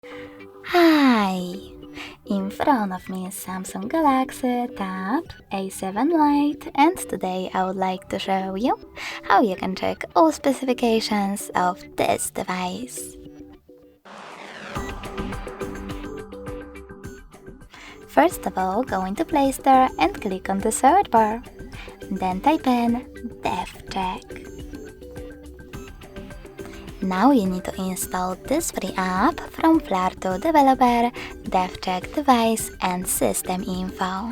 Hi! In front of me is Samsung Galaxy Tab A7 Lite, and today I would like to show you how you can check all specifications of this device. First of all, go into Play Store and click on the search bar. Then type in DevCheck. Now you need to install this free app from Flarto developer DevCheck Device and System Info.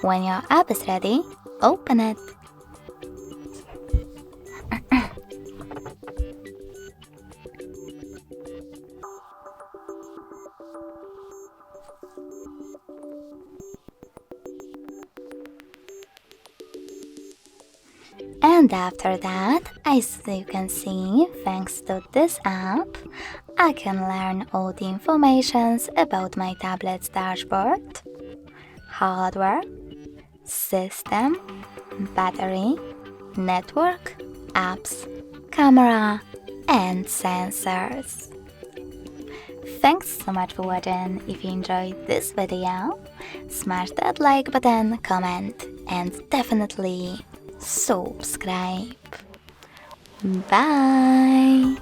When your app is ready, open it. And after that, as you can see, thanks to this app, I can learn all the informations about my tablet's dashboard, hardware, system, battery, network, apps, camera, and sensors. Thanks so much for watching. If you enjoyed this video, smash that like button, comment, and definitely subscribe. Bye!